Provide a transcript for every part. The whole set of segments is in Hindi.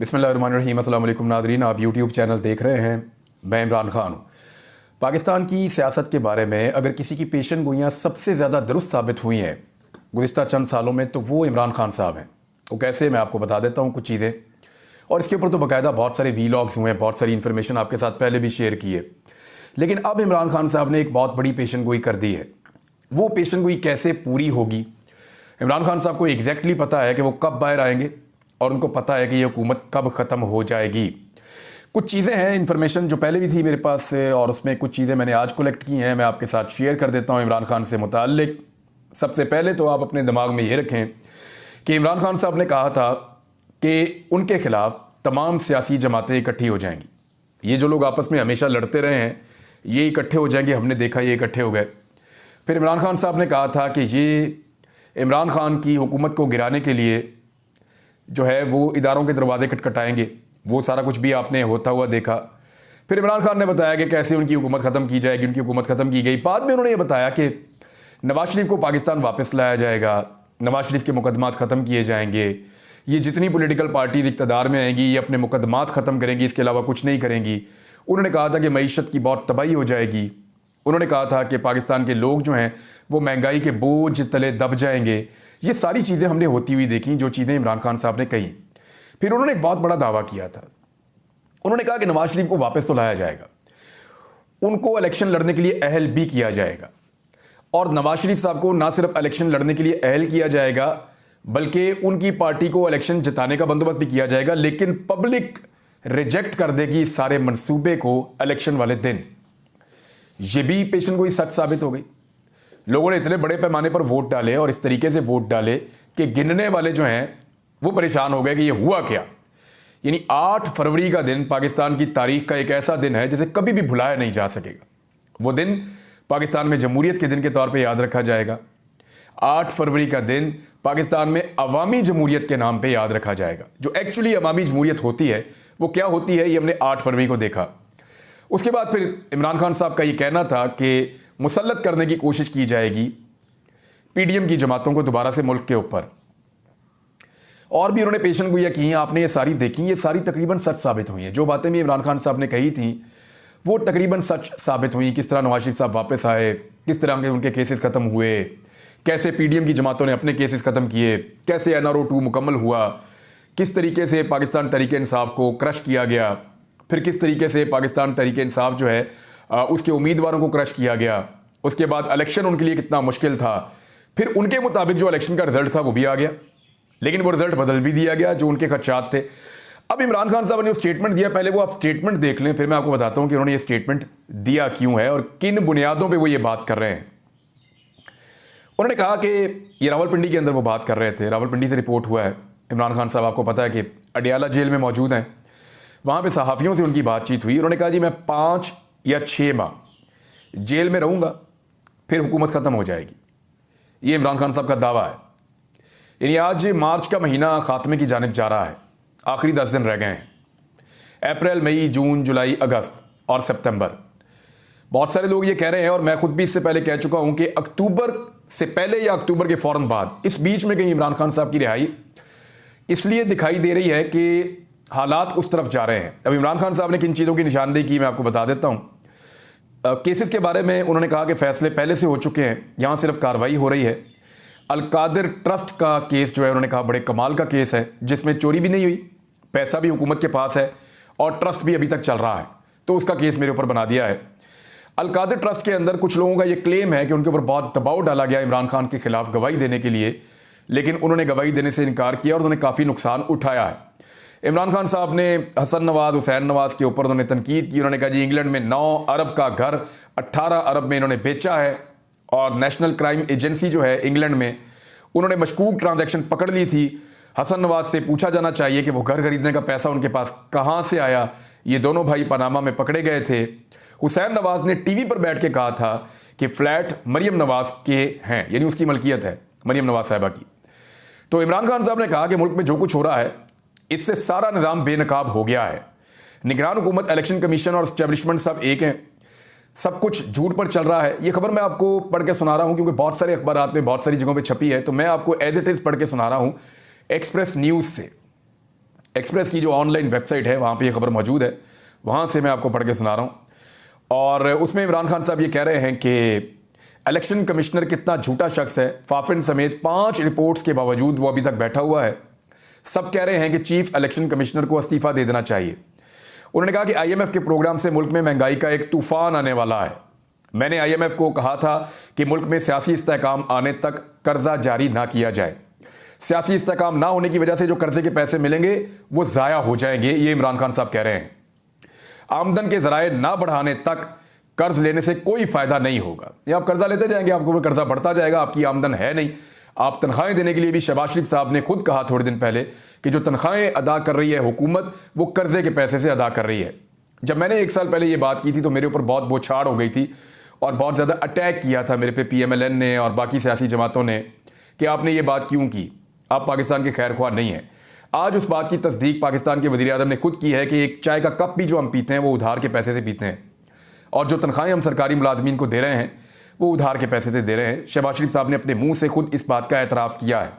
बिस्मिल्लाहिर्रहमानिर्रहीम। अस्सलाम वालेकुम नाज़रीन, आप यूट्यूब चैनल देख रहे हैं। मैं इमरान खान हूँ। पाकिस्तान की सियासत के बारे में अगर किसी की पेशन गोइयाँ सबसे ज़्यादा दुरुस्त साबित हुई हैं गुज़िश्ता चंद सालों में, तो वो इमरान खान साहब हैं। वो कैसे, मैं आपको बता देता हूँ कुछ चीज़ें। और इसके ऊपर तो बाकायदा बहुत सारे वीलॉग्स हुए हैं, बहुत सारी इन्फॉर्मेशन आपके साथ पहले भी शेयर की है। लेकिन अब इमरान खान साहब ने एक बहुत बड़ी पेशन गोई कर दी है। वो पेशन गोई कैसे पूरी होगी, इमरान खान साहब को एग्जैक्टली पता है कि वो कब बाहर आएंगे और उनको पता है कि ये हुकूमत कब ख़त्म हो जाएगी। कुछ चीज़ें हैं, इन्फॉर्मेशन जो पहले भी थी मेरे पास से, और उसमें कुछ चीज़ें मैंने आज कलेक्ट की हैं, मैं आपके साथ शेयर कर देता हूँ इमरान खान से मुताल्लिक। सबसे पहले तो आप अपने दिमाग में ये रखें कि इमरान खान साहब ने कहा था कि उनके ख़िलाफ़ तमाम सियासी जमातें इकट्ठी हो जाएंगी। ये जो लोग आपस में हमेशा लड़ते रहे हैं, ये इकट्ठे हो जाएंगे। हमने देखा ये इकट्ठे हो गए। फिर इमरान खान साहब ने कहा था कि ये इमरान खान की हुकूमत को गिराने के लिए जो है वो इदारों के दरवाजे खटखटाएंगे। वो सारा कुछ भी आपने होता हुआ देखा। फिर इमरान खान ने बताया कि कैसे उनकी हुकूमत ख़त्म की जाएगी। उनकी हुकूमत ख़त्म की गई। बाद में उन्होंने ये बताया कि नवाज शरीफ को पाकिस्तान वापस लाया जाएगा, नवाज शरीफ के मुकदमात ख़त्म किए जाएंगे, ये जितनी पॉलिटिकल पार्टी इक़्तिदार में आएंगी ये अपने मुकदमात ख़त्म करेंगी, इसके अलावा कुछ नहीं करेंगी। उन्होंने कहा था कि मईशत की बहुत तबाही हो जाएगी। उन्होंने कहा था कि पाकिस्तान के लोग जो हैं वो महंगाई के बोझ तले दब जाएंगे। ये सारी चीज़ें हमने होती हुई देखी, जो चीज़ें इमरान खान साहब ने कही। फिर उन्होंने एक बहुत बड़ा दावा किया था। उन्होंने कहा कि नवाज शरीफ को वापस तो लाया जाएगा, उनको इलेक्शन लड़ने के लिए अहल भी किया जाएगा, और नवाज शरीफ साहब को ना सिर्फ इलेक्शन लड़ने के लिए अहल किया जाएगा बल्कि उनकी पार्टी को इलेक्शन जिताने का बंदोबस्त भी किया जाएगा। लेकिन पब्लिक रिजेक्ट कर देगी इस सारे मंसूबे को इलेक्शन वाले दिन। ये भी पेशन गोई सच साबित हो गई। लोगों ने इतने बड़े पैमाने पर वोट डाले और इस तरीके से वोट डाले कि गिनने वाले जो हैं वो परेशान हो गए कि ये हुआ क्या। यानी 8 फरवरी का दिन पाकिस्तान की तारीख का एक ऐसा दिन है जिसे कभी भी भुलाया नहीं जा सकेगा। वो दिन पाकिस्तान में जमहूरियत के दिन के तौर पे याद रखा जाएगा। 8 फरवरी का दिन पाकिस्तान में अवामी जमहूरियत के नाम पे याद रखा जाएगा। जो एक्चुअली अवामी जमहूरियत होती है वो क्या होती है, ये हमने 8 फरवरी को देखा। उसके बाद फिर इमरान खान साहब का ये कहना था कि मुसल्लत करने की कोशिश की जाएगी पीडीएम की जमातों को दोबारा से मुल्क के ऊपर। और भी उन्होंने पेशन गोइयाँ की हैं, आपने ये सारी देखी। ये सारी तकरीबन सच साबित हुई हैं। जो बातें भी इमरान खान साहब ने कही थी वो तकरीबन सच साबित हुई। किस तरह नवाज शरीफ साहब वापस आए, किस तरह के उनके केसेस ख़त्म हुए, कैसे पीडीएम की जमातों ने अपने केसेस ख़त्म किए, कैसे NRO 2 मुकम्मल हुआ, किस तरीके से पाकिस्तान तहरीक इंसाफ को क्रश किया गया, फिर किस तरीके से पाकिस्तान तहरीक इंसाफ जो है उसके उम्मीदवारों को क्रश किया गया। उसके बाद इलेक्शन उनके लिए कितना मुश्किल था। फिर उनके मुताबिक जो इलेक्शन का रिजल्ट था वो भी आ गया, लेकिन वो रिजल्ट बदल भी दिया गया जो उनके खदशात थे। अब इमरान खान साहब ने स्टेटमेंट दिया, पहले वो आप स्टेटमेंट देख लें, फिर मैं आपको बताता हूं कि उन्होंने ये स्टेटमेंट दिया क्यों है और किन बुनियादों पर वो ये बात कर रहे हैं। उन्होंने कहा कि ये रावलपिंडी के अंदर वो बात कर रहे थे। रावलपिंडी से रिपोर्ट हुआ है। इमरान खान साहब आपको पता है कि अडियाला जेल में मौजूद हैं। वहाँ पे सहाफ़ियों से उनकी बातचीत हुई। उन्होंने कहा जी मैं 5 या 6 माह जेल में रहूँगा, फिर हुकूमत ख़त्म हो जाएगी। ये इमरान खान साहब का दावा है। यानी आज मार्च का महीना ख़ात्मे की जानिब जा रहा है। आखिरी 10 दिन रह गए हैं। अप्रैल, मई, जून, जुलाई, अगस्त और सितंबर। बहुत सारे लोग ये कह रहे हैं, और मैं खुद भी इससे पहले कह चुका हूँ, कि अक्टूबर से पहले या अक्टूबर के फ़ौरन बाद, इस बीच में कहीं इमरान खान साहब की रिहाई इसलिए दिखाई दे रही है कि हालात उस तरफ जा रहे हैं। अब इमरान खान साहब ने किन चीज़ों की निशानदेही की मैं आपको बता देता हूँ। केसेस के बारे में उन्होंने कहा कि फ़ैसले पहले से हो चुके हैं, यहाँ सिर्फ कार्रवाई हो रही है। अलकादिर ट्रस्ट का केस जो है उन्होंने कहा बड़े कमाल का केस है, जिसमें चोरी भी नहीं हुई, पैसा भी हुकूमत के पास है और ट्रस्ट भी अभी तक चल रहा है, तो उसका केस मेरे ऊपर बना दिया है। अलकादिर ट्रस्ट के अंदर कुछ लोगों का ये क्लेम है कि उनके ऊपर बहुत दबाव डाला गया इमरान खान के खिलाफ गवाही देने के लिए, लेकिन उन्होंने गवाही देने से इनकार किया और उन्होंने काफ़ी नुकसान उठाया है। इमरान खान साहब ने हसन नवाज, हुसैन नवाज के ऊपर उन्होंने तनकीद की। उन्होंने कहा जी इंग्लैंड में 9 अरब का घर 18 अरब में इन्होंने बेचा है, और नेशनल क्राइम एजेंसी जो है इंग्लैंड में, उन्होंने मशकूक ट्रांजैक्शन पकड़ ली थी। हसन नवाज से पूछा जाना चाहिए कि वो घर खरीदने का पैसा उनके पास कहाँ से आया। ये दोनों भाई पनामा में पकड़े गए थे। हुसैन नवाज ने टीवी पर बैठ के कहा था कि फ्लैट मरियम नवाज के हैं, यानी उसकी मलकियत है मरियम नवाज साहिबा की। तो इमरान खान साहब ने कहा कि मुल्क में जो कुछ हो रहा है इससे सारा निज़ाम बेनकाब हो गया है। निगरान हुकूमत, इलेक्शन कमीशन और एस्टेब्लिशमेंट सब एक हैं। सब कुछ झूठ पर चल रहा है। ये खबर मैं आपको पढ़ के सुना रहा हूँ क्योंकि बहुत सारे अखबारात में बहुत सारी जगहों पे छपी है, तो मैं आपको एज इट इज़ पढ़ के सुना रहा हूँ एक्सप्रेस न्यूज़ से। एक्सप्रेस की जो ऑनलाइन वेबसाइट है वहाँ पे ये खबर मौजूद है, वहाँ से मैं आपको पढ़ के सुना रहा हूँ। और उसमें इमरान खान साहब ये कह रहे हैं कि इलेक्शन कमिश्नर कितना झूठा शख्स है। फाफिन समेत 5 रिपोर्ट्स के बावजूद वो अभी तक बैठा हुआ है। सब कह रहे हैं कि चीफ इलेक्शन कमिश्नर को इस्तीफा दे देना चाहिए। उन्होंने कहा कि IMF के प्रोग्राम से मुल्क में महंगाई का एक तूफान आने वाला है। मैंने IMF को कहा था कि मुल्क में सियासी इस्तेहकाम आने तक कर्जा जारी ना किया जाए। सियासी इस्तेहकाम ना होने की वजह से जो कर्जे के पैसे मिलेंगे वो ज़ाया हो जाएंगे, ये इमरान खान साहब कह रहे हैं। आमदन के ज़राए ना बढ़ाने तक कर्ज लेने से कोई फ़ायदा नहीं होगा। ये आप कर्जा लेते जाएंगे, आपको कर्जा बढ़ता जाएगा, आपकी आमदन है नहीं। आप तनख्वाहें देने के लिए भी शहबाज शरीफ साहब ने खुद कहा थोड़े दिन पहले कि जो तनख्वाहें अदा कर रही है हुकूमत वो कर्जे के पैसे से अदा कर रही है। जब मैंने 1 साल पहले ये बात की थी तो मेरे ऊपर बहुत बौछार हो गई थी और बहुत ज़्यादा अटैक किया था मेरे पे PMLN ने और बाकी सियासी जमातों ने कि आपने ये बात क्यों की, आप पाकिस्तान के खैर ख्वाह नहीं हैं। आज उस बात की तस्दीक पाकिस्तान के वज़ीर आज़म ने खुद की है कि एक चाय का कप भी जो हम पीते हैं वो उधार के पैसे से पीते हैं और जो तनख्वाहें हम सरकारी मुलाजमीन को दे रहे हैं वो उधार के पैसे से दे रहे हैं। शहबाज शरीफ साहब ने अपने मुंह से खुद इस बात का एतराफ़ किया है।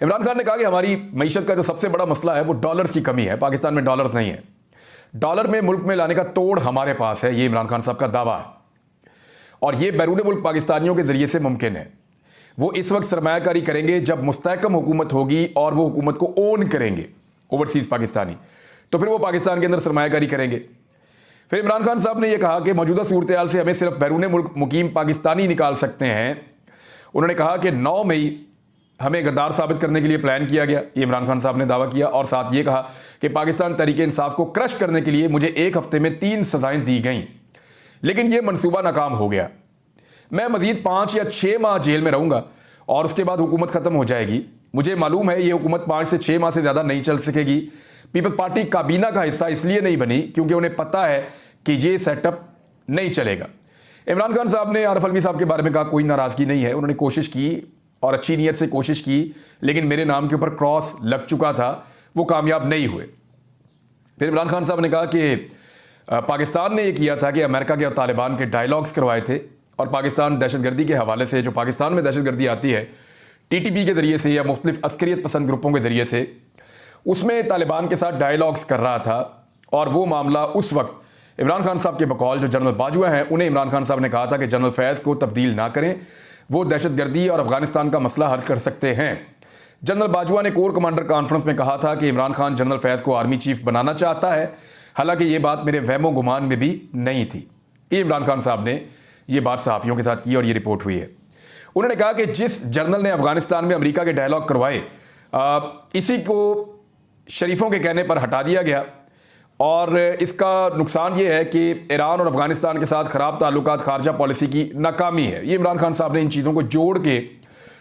इमरान खान ने कहा कि हमारी मईशत का जो सबसे बड़ा मसला है वो डॉलर्स की कमी है। पाकिस्तान में डॉलर्स नहीं है, डॉलर में मुल्क में लाने का तोड़ हमारे पास है, ये इमरान खान साहब का दावा है और ये बैरून मुल्क पाकिस्तानियों के ज़रिए से मुमकिन है। वो इस वक्त सरमायाकारी करेंगे जब मुस्तहकम हुकूमत होगी और वो हुकूमत को ओन करेंगे ओवरसीज़ पाकिस्तानी, तो फिर वो पाकिस्तान के अंदर सरमायाकारी करेंगे। फिर इमरान खान साहब ने यह कहा कि मौजूदा सूरत हाल से हमें सिर्फ बैरून मुल्क मुकीम पाकिस्तानी निकाल सकते हैं। उन्होंने कहा कि 9 मई हमें गद्दार साबित करने के लिए प्लान किया गया, ये इमरान खान साहब ने दावा किया और साथ ये कहा कि पाकिस्तान तहरीक इंसाफ को क्रश करने के लिए मुझे 1 हफ्ते में 3 सजाएं दी गईं, लेकिन यह मनसूबा नाकाम हो गया। मैं मजीद 5 या 6 माह जेल में रहूंगा और उसके बाद हुकूमत ख़त्म हो जाएगी। मुझे मालूम है ये हुकूमत 5 से 6 माह से ज़्यादा नहीं चल सकेगी। पीपल्स पार्टी काबीना का हिस्सा इसलिए नहीं बनी क्योंकि उन्हें पता है कि ये सेटअप नहीं चलेगा। इमरान खान साहब ने आरिफ अलवी साहब के बारे में कहा कोई नाराज़गी नहीं है, उन्होंने कोशिश की और अच्छी नीयत से कोशिश की, लेकिन मेरे नाम के ऊपर क्रॉस लग चुका था, वो कामयाब नहीं हुए। फिर इमरान खान साहब ने कहा कि पाकिस्तान ने यह किया था कि अमेरिका के और तालिबान के डायलॉग्स करवाए थे और पाकिस्तान दहशतगर्दी के हवाले से जो पाकिस्तान में दहशतगर्दी आती है TTP के ज़रिए से या मुख्तलिफ अस्करियत पसंद ग्रुपों के ज़रिए से, उसमें तालिबान के साथ डायलॉग्स कर रहा था और वो मामला उस वक्त इमरान खान साहब के बकौल जो जनरल बाजवा हैं उन्हें इमरान खान साहब ने कहा था कि जनरल फैज़ को तब्दील ना करें, वो दहशतगर्दी और अफगानिस्तान का मसला हल कर सकते हैं। जनरल बाजवा ने कोर कमांडर कॉन्फ्रेंस में कहा था कि इमरान खान जनरल फैज़ को आर्मी चीफ बनाना चाहता है, हालांकि ये बात मेरे वहमो गुमान में भी नहीं थी। ये इमरान खान साहब ने ये बात सहाफ़ियों के साथ की और ये रिपोर्ट हुई है। उन्होंने कहा कि जिस जनरल ने अफगानिस्तान में अमेरिका के डायलॉग करवाए, इसी को शरीफों के कहने पर हटा दिया गया और इसका नुकसान ये है कि ईरान और अफगानिस्तान के साथ ख़राब ताल्लुकात खारजा पॉलिसी की नाकामी है। ये इमरान खान साहब ने इन चीज़ों को जोड़ के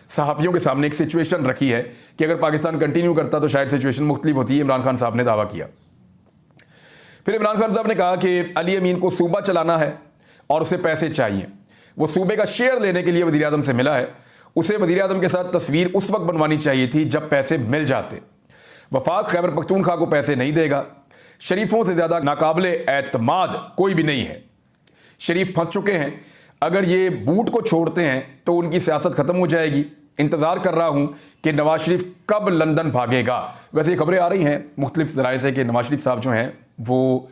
सहाफ़ियों के सामने एक सिचुएशन रखी है कि अगर पाकिस्तान कंटिन्यू करता तो शायद सिचुएशन मुख्तलिफ होती है। इमरान खान साहब ने दावा किया। फिर इमरान खान साहब ने कहा कि अली अमीन को सूबा चलाना है और उसे पैसे चाहिए। वो सूबे का शेयर लेने के लिए वज़ीर आज़म से मिला है, उसे वज़ीर आज़म के साथ तस्वीर उस वक्त बनवानी चाहिए थी जब पैसे मिल जाते। वफाक खैबर पख्तूनख्वा को पैसे नहीं देगा। शरीफों से ज़्यादा नाकाबिले एतमाद कोई भी नहीं है। शरीफ फंस चुके हैं, अगर ये बूट को छोड़ते हैं तो उनकी सियासत ख़त्म हो जाएगी। इंतज़ार कर रहा हूँ कि नवाज शरीफ कब लंदन भागेगा। वैसे ये खबरें आ रही हैं मुख्तलिफ ज़राए से कि नवाज शरीफ साहब जो हैं वो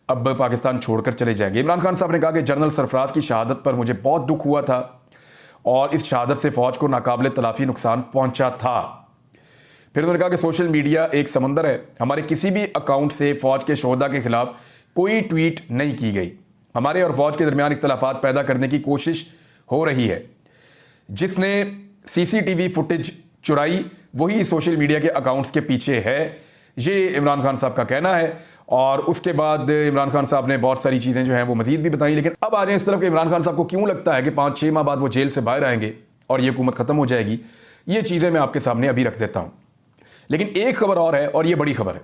अब पाकिस्तान छोड़कर चले जाएंगे। इमरान खान साहब ने कहा कि जनरल सरफराज की शहादत पर मुझे बहुत दुख हुआ था और इस शहादत से फ़ौज को नाकाबिले तलाफ़ी नुकसान पहुँचा था। फिर उन्होंने कहा कि सोशल मीडिया एक समंदर है, हमारे किसी भी अकाउंट से फ़ौज के शोहदा के ख़िलाफ़ कोई ट्वीट नहीं की गई। हमारे और फ़ौज के दरमियान इख्तलाफात पैदा करने की कोशिश हो रही है। जिसने CCTV फुटेज चुराई वही सोशल मीडिया के अकाउंट्स के पीछे है, ये इमरान खान साहब का कहना है। और उसके बाद इमरान खान साहब ने बहुत सारी चीज़ें जो हैं वो मज़ीद भी बताई। लेकिन अब आ जाए इस तरफ कि इमरान खान साहब को क्यों लगता है कि 5-6 माह बाद वो जेल से बाहर आएंगे और ये हुकूमत ख़त्म हो जाएगी। ये चीज़ें मैं आपके सामने अभी रख देता हूँ। लेकिन एक खबर और है और ये बड़ी खबर है।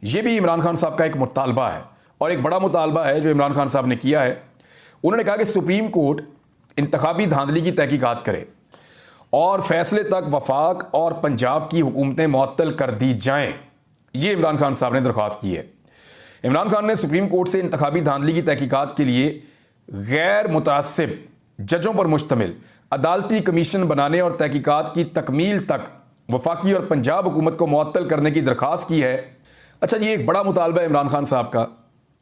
ये भी इमरान खान साहब का एक मुतालबा है और एक बड़ा मुतालबा है जो इमरान खान साहब ने किया है। उन्होंने कहा कि सुप्रीम कोर्ट इंतखाबी धांधली की तहकीकात करे और फैसले तक वफाक और पंजाब की हुकूमतें मुअत्तल कर दी जाएं। ये इमरान खान साहब ने दरख्वास्त की है। इमरान खान ने सुप्रीम कोर्ट से इंतखाबी धांधली की तहकीकात के लिए गैर मुतासिब जजों पर मुश्तमिल अदालती कमीशन बनाने और तहकीकात की तकमील तक वफाकी और पंजाब हुकूमत को मुअत्तल करने की दरख्वास्त की है। अच्छा, ये एक बड़ा मुतालबा है इमरान खान साहब का,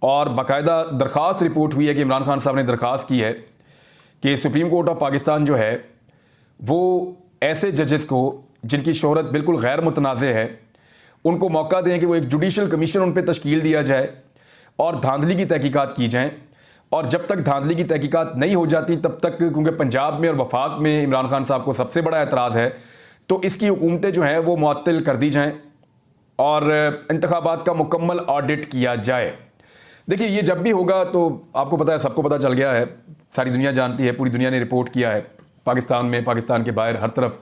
और बाकायदा दरख्वास्त रिपोर्ट हुई है कि इमरान खान साहब ने दरख्वास्त की है कि सुप्रीम कोर्ट ऑफ पाकिस्तान जो है वो ऐसे जजेस को जिनकी शोहरत बिल्कुल गैर मुतनाज़ है उनको मौका दें कि वो एक जुडिशल कमीशन उन पर तश्कील दिया जाए और धांधली की तहकीकात की जाएँ। और जब तक धांधली की तहकीकात नहीं हो जाती तब तक, क्योंकि पंजाब में और वफाक में इमरान खान साहब को सबसे बड़ा एतराज़ है, तो इसकी हुकूमतें जो हैं वो मुअत्तल कर दी जाएँ और इंतखाबात का मुकम्मल ऑडिट किया जाए। देखिए, ये जब भी होगा तो आपको पता है, सबको पता चल गया है, सारी दुनिया जानती है, पूरी दुनिया ने रिपोर्ट किया है, पाकिस्तान में, पाकिस्तान के बाहर, हर तरफ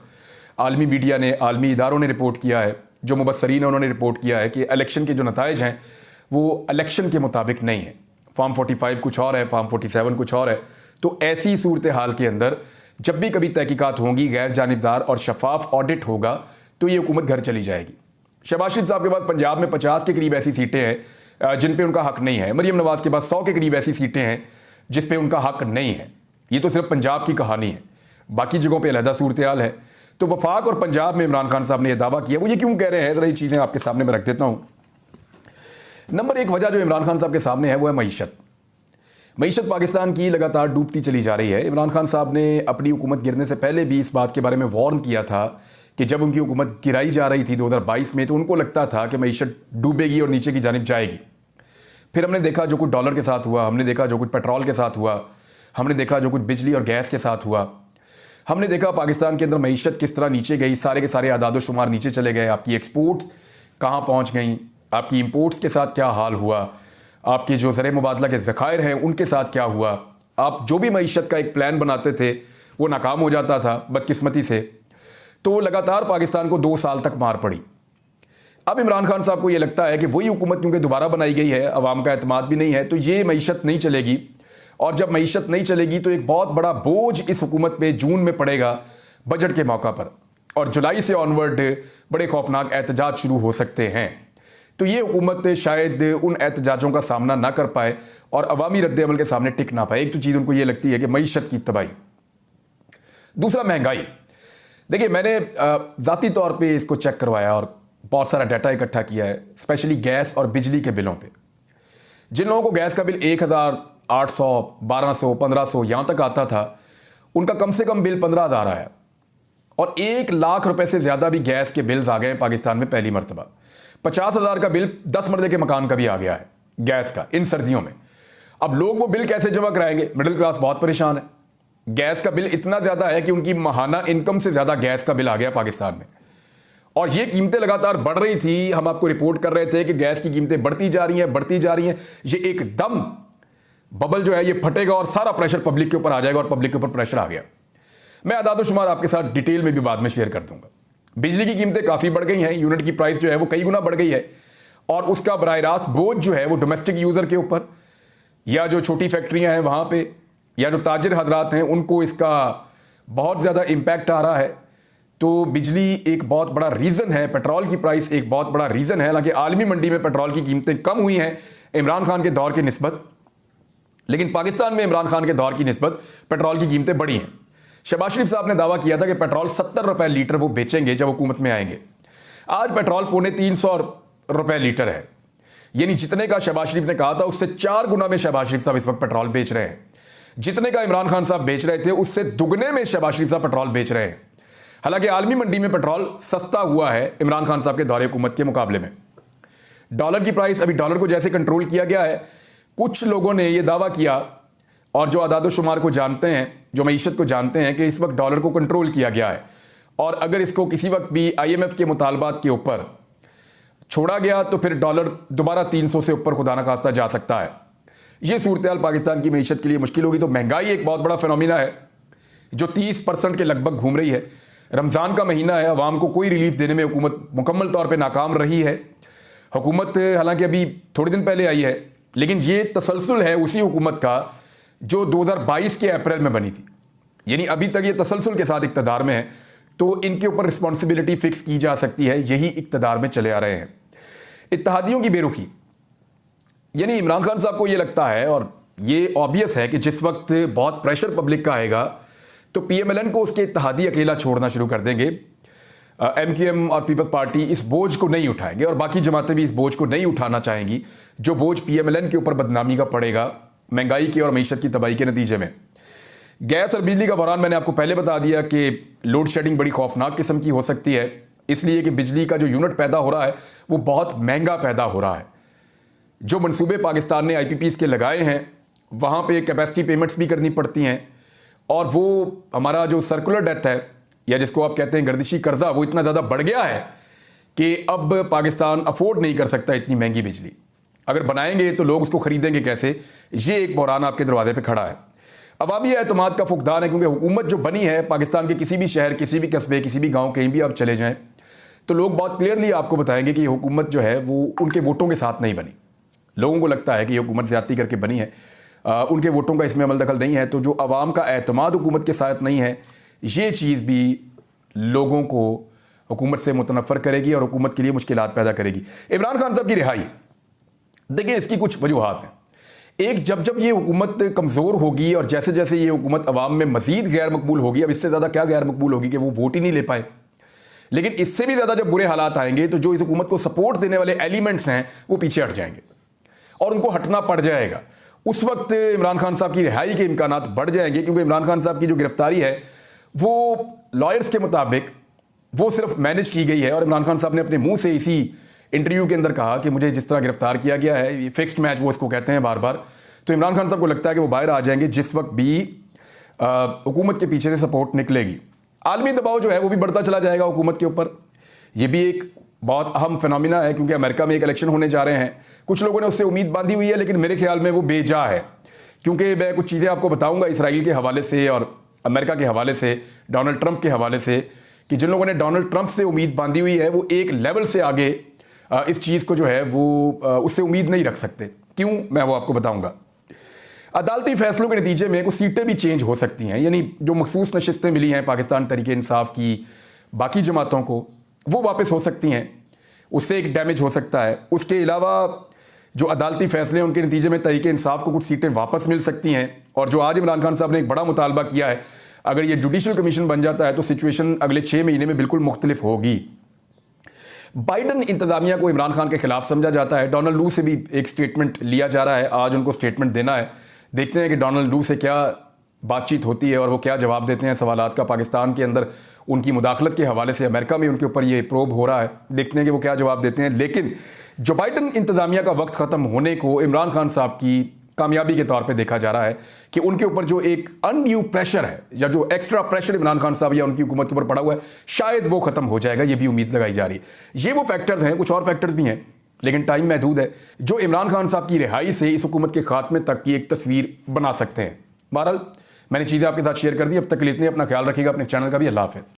आलमी मीडिया ने, आलमी इदारों ने रिपोर्ट किया है, जो मुबस्सरीन हैं उन्होंने रिपोर्ट किया है कि इलेक्शन के जो नताइज हैं वो इलेक्शन के मुताबिक नहीं है। फॉर्म 45 कुछ और है, फॉर्म 47 कुछ और है। तो ऐसी सूरत हाल के अंदर जब भी कभी तहकीकात होंगी, गैर जानिबदार और शफाफ ऑडिट होगा, तो ये हुकूमत घर चली जाएगी। शहबाज शरीफ साहब के पास पंजाब में 50 के करीब ऐसी सीटें हैं जिन पे उनका हक नहीं है। मरीम नवाज के पास 100 के करीब ऐसी सीटें हैं जिस पे उनका हक नहीं है। ये तो सिर्फ पंजाब की कहानी है, बाकी जगहों पे अलहदा सूरत हाल है। तो वफाक और पंजाब में इमरान खान साहब ने यह दावा किया, वो ये क्यों कह रहे हैं, ज़रा ये चीज़ें आपके सामने मैं रख देता हूँ। नंबर एक वजह जो इमरान खान साहब के सामने है वो है मईशत। मईशत पाकिस्तान की लगातार डूबती चली जा रही है। इमरान खान साहब ने अपनी हुकूमत गिरने से पहले भी इस बात के बारे में वार्न किया था कि जब उनकी हुकूमत गिराई जा रही थी 2022 में, तो उनको लगता था कि मईशत डूबेगी और नीचे की जानिब जाएगी। फिर हमने देखा जो कुछ डॉलर के साथ हुआ, हमने देखा जो कुछ पेट्रोल के साथ हुआ, हमने देखा जो कुछ बिजली और गैस के साथ हुआ, हमने देखा पाकिस्तान के अंदर मईशत किस तरह नीचे गई। सारे के सारे आदाद शुमार नीचे चले गए। आपकी एक्सपोर्ट्स कहाँ पहुँच गई, आपकी इम्पोर्ट्स के साथ क्या हाल हुआ, आपके जो ज़र मुबादला के ज़खायर हैं उनके साथ क्या हुआ। आप जो भी मईशत का एक प्लान बनाते थे वो नाकाम हो जाता था बदकिस्मती से। तो लगातार पाकिस्तान को 2 साल तक मार पड़ी। अब इमरान खान साहब को ये लगता है कि वही हुकूमत क्योंकि दोबारा बनाई गई है, अवाम का एतमाद भी नहीं है, तो ये मईशत नहीं चलेगी। और जब मईशत नहीं चलेगी तो एक बहुत बड़ा बोझ इस हुकूमत पे जून में पड़ेगा बजट के मौका पर, और जुलाई से ऑनवर्ड बड़े खौफनाक एहतजाज शुरू हो सकते हैं। तो ये हुकूमत शायद उन एहतजाजों का सामना ना कर पाए और अवामी रद्द-ए-अमल के सामने टिक ना पाए। एक तो चीज़ उनको ये लगती है कि मईशत की तबाही। दूसरा, महंगाई। देखिए, मैंने ज़ाती तौर पे इसको चेक करवाया और बहुत सारा डाटा इकट्ठा किया है, स्पेशली गैस और बिजली के बिलों पे। जिन लोगों को गैस का बिल 1800, 1200, 1500 यहाँ तक आता था, उनका कम से कम बिल 15,000 आया। और 1 लाख रुपए से ज़्यादा भी गैस के बिल्स आ गए हैं पाकिस्तान में पहली मरतबा। 50,000 का बिल 10 मरले के मकान का भी आ गया है गैस का इन सर्दियों में। अब लोग वो बिल कैसे जमा कराएंगे? मिडिल क्लास बहुत परेशान है। गैस का बिल इतना ज़्यादा है कि उनकी माहाना इनकम से ज़्यादा गैस का बिल आ गया पाकिस्तान में। और ये कीमतें लगातार बढ़ रही थी। हम आपको रिपोर्ट कर रहे थे कि गैस की कीमतें बढ़ती जा रही हैं, बढ़ती जा रही हैं। ये एकदम बबल जो है ये फटेगा और सारा प्रेशर पब्लिक के ऊपर आ जाएगा, और पब्लिक के ऊपर प्रेशर आ गया। मैं आदाद शुमार आपके साथ डिटेल में भी बाद में शेयर कर दूंगा। बिजली की कीमतें काफ़ी बढ़ गई हैं, यूनिट की प्राइस जो है वो कई गुना बढ़ गई है, और उसका बराह रास्त बोझ जो है वो डोमेस्टिक यूज़र के ऊपर, या जो छोटी फैक्ट्रियां हैं वहाँ पे, या जो ताजिर हजरात हैं उनको इसका बहुत ज़्यादा इम्पैक्ट आ रहा है। तो बिजली एक बहुत बड़ा रीज़न है, पेट्रोल की प्राइस एक बहुत बड़ा रीज़न है। हालांकि आलमी मंडी में पेट्रोल की कीमतें कम हुई हैं इमरान खान के दौर की निस्बत, लेकिन पाकिस्तान में इमरान खान के दौर की निस्बत पेट्रोल की कीमतें बढ़ी हैं। शहबाज शरीफ साहब ने दावा किया था कि पेट्रोल 70 रुपए लीटर वो बेचेंगे जब हुकूमत में आएंगे। आज पेट्रोल 350 रुपए लीटर है, यानी जितने का शहबाज शरीफ ने कहा था उससे 4 गुना में शहबाज शरीफ साहब इस वक्त पेट्रोल बेच रहे हैं। जितने का इमरान खान साहब बेच रहे थे उससे दुगने में शहबाज शरीफ साहब पेट्रोल बेच रहे हैं। हालांकि आलमी मंडी में पेट्रोल सस्ता हुआ है इमरान खान साहब के दौरे हुकूमत के मुकाबले में। डॉलर की प्राइस, अभी डॉलर को जैसे कंट्रोल किया गया है, कुछ लोगों ने यह दावा किया, और जो आदाद शुमार को जानते हैं, जो मईशत को जानते हैं, कि इस वक्त डॉलर को कंट्रोल किया गया है, और अगर इसको किसी वक्त भी IMF के मुतालबात के ऊपर छोड़ा गया तो फिर डॉलर दोबारा 300 से ऊपर खुदा न खास्ता जा सकता है। यह सूरत हाल पाकिस्तान की मईशत के लिए मुश्किल होगी। तो महंगाई एक बहुत बड़ा फिनोमिना है जो 30% के लगभग घूम रही है। रमज़ान का महीना है, अवाम को कोई रिलीफ देने में हुकूमत मुकम्मल तौर पर नाकाम रही है। हुकूमत हालांकि अभी थोड़े दिन पहले आई है, लेकिन ये तसलसल है उसी हुकूमत का जो 2022 के अप्रैल में बनी थी, यानी अभी तक ये तसलसल के साथ इक़्तिदार में है। तो इनके ऊपर रिस्पॉन्सिबिलिटी फिक्स की जा सकती है, यही इक़्तिदार में चले आ रहे हैं। इत्तेहादियों की बेरुखी, यानी इमरान खान साहब को ये लगता है, और ये ऑब्वियस है कि जिस वक्त बहुत प्रेशर पब्लिक का आएगा तो PMLN को उसके इत्तेहादी अकेला छोड़ना शुरू कर देंगे। MQM और पीपल्स पार्टी इस बोझ को नहीं उठाएंगे और बाकी जमातें भी इस बोझ को नहीं उठाना चाहेंगी, जो बोझ PMLN के ऊपर बदनामी का पड़ेगा महंगाई की और मईशत की तबाही के नतीजे में। गैस और बिजली का बहरान मैंने आपको पहले बता दिया कि लोड शेडिंग बड़ी खौफनाक किस्म की हो सकती है, इसलिए कि बिजली का जो यूनिट पैदा हो रहा है वो बहुत महंगा पैदा हो रहा है। जो मंसूबे पाकिस्तान ने IPPs के लगाए हैं वहाँ पे कैपेसिटी पेमेंट्स भी करनी पड़ती हैं और वो हमारा जो सर्कुलर डेथ है या जिसको आप कहते हैं गर्दिशी कर्जा, वो इतना ज़्यादा बढ़ गया है कि अब पाकिस्तान अफोर्ड नहीं कर सकता इतनी महंगी बिजली। अगर बनाएंगे तो लोग उसको खरीदेंगे कैसे, ये एक बहरान आपके दरवाजे पे खड़ा है। अवामी एतमाद का फुकदान है, क्योंकि हुकूमत जो बनी है पाकिस्तान के किसी भी शहर, किसी भी कस्बे, किसी भी गाँव, कहीं भी आप चले जाएँ तो लोग बहुत क्लियरली आपको बताएंगे कि ये हुकूमत जो है वो उनके वोटों के साथ नहीं बनी। लोगों को लगता है कि ये हुकूमत ज़्यादती करके बनी है, उनके वोटों का इसमें अमल दखल नहीं है। तो जो अवाम का एतमाद हुकूमत के साथ नहीं है, ये चीज़ भी लोगों को हुकूमत से मुतनफ़र करेगी और हुकूमत के लिए मुश्किलात पैदा करेगी। इमरान खान साहब की रिहाई, देखिए इसकी कुछ वजूहात हैं। एक, जब ये हुकूमत कमज़ोर होगी और जैसे जैसे ये हुकूमत अवाम में मज़ीद गैर मकबूल होगी, अब इससे ज़्यादा क्या गैर मकबूल होगी कि वो वोट ही नहीं ले पाए, लेकिन इससे भी ज़्यादा जब बुरे हालात आएंगे तो जो इस हुकूमत को सपोर्ट देने वाले एलिमेंट्स हैं वो पीछे हट जाएंगे और उनको हटना पड़ जाएगा। उस वक्त इमरान खान साहब की रिहाई के इम्कानात बढ़ जाएंगे, क्योंकि इमरान खान साहब की जो गिरफ्तारी है वो लॉयर्स के मुताबिक वो सिर्फ मैनेज की गई है और इमरान खान साहब ने अपने मुंह से इसी इंटरव्यू के अंदर कहा कि मुझे जिस तरह गिरफ्तार किया गया है, ये फिक्स्ड मैच वो इसको कहते हैं बार बार। तो इमरान खान साहब को लगता है कि वो बाहर आ जाएंगे जिस वक्त भी हुकूमत के पीछे से सपोर्ट निकलेगी। आलमी दबाव जो है वो भी बढ़ता चला जाएगा हुकूमत के ऊपर। ये भी एक बहुत अहम फिनोमिना है, क्योंकि अमेरिका में एक इलेक्शन होने जा रहे हैं। कुछ लोगों ने उससे उम्मीद बांधी हुई है, लेकिन मेरे ख्याल में वो बेजा है, क्योंकि मैं कुछ चीज़ें आपको बताऊंगा इसराइल के हवाले से और अमेरिका के हवाले से, डोनाल्ड ट्रंप के हवाले से, कि जिन लोगों ने डोनाल्ड ट्रंप से उम्मीद बांधी हुई है वो एक लेवल से आगे इस चीज़ को जो है वो उससे उम्मीद नहीं रख सकते। क्यों, मैं वो आपको बताऊँगा। अदालती फैसलों के नतीजे में कुछ सीटें भी चेंज हो सकती हैं, यानी जो मखसूस नशिस्तें मिली हैं पाकिस्तान तहरीक इंसाफ की बाकी जमातों को, वो वापस हो सकती हैं, उससे एक डैमेज हो सकता है। उसके अलावा जो अदालती फैसले हैं उनके नतीजे में तहरीक इंसाफ को कुछ सीटें वापस मिल सकती हैं। और जो आज इमरान खान साहब ने एक बड़ा मुतालबा किया है, अगर ये जुडिशल कमीशन बन जाता है तो सिचुएशन अगले 6 महीने में बिल्कुल मुख्तलिफ होगी। बाइडन इंतजामिया को इमरान खान के खिलाफ समझा जाता है। डोनाल्ड लू से भी एक स्टेटमेंट लिया जा रहा है, आज उनको स्टेटमेंट देना है। देखते हैं कि डोनाल्ड लू से क्या बातचीत होती है और वो क्या जवाब देते हैं सवालात का। पाकिस्तान के अंदर उनकी मुदाखलत के हवाले से अमेरिका में उनके ऊपर ये प्रोब हो रहा है, देखते हैं कि वो क्या जवाब देते हैं। लेकिन जो बाइडन इंतजामिया का वक्त ख़त्म होने को इमरान खान साहब की कामयाबी के तौर पे देखा जा रहा है कि उनके ऊपर जो एक अनड्यू प्रेशर है या जो एक्स्ट्रा प्रेशर इमरान खान साहब या उनकी हुकूमत के ऊपर पड़ा हुआ है, शायद वो ख़त्म हो जाएगा, ये भी उम्मीद लगाई जा रही है। ये वो फैक्टर्स हैं, कुछ और फैक्टर्स भी हैं, लेकिन टाइम महदूद है, जो इमरान खान साहब की रिहाई से इस हुकूमत के खात्मे तक की एक तस्वीर बना सकते हैं। बहरहाल मैंने चीज़ें आपके साथ शेयर कर दी। अब तक के लिए इतने, अपना ख्याल रखिएगा, अपने चैनल का भी। अल्लाह हाफ़िज़।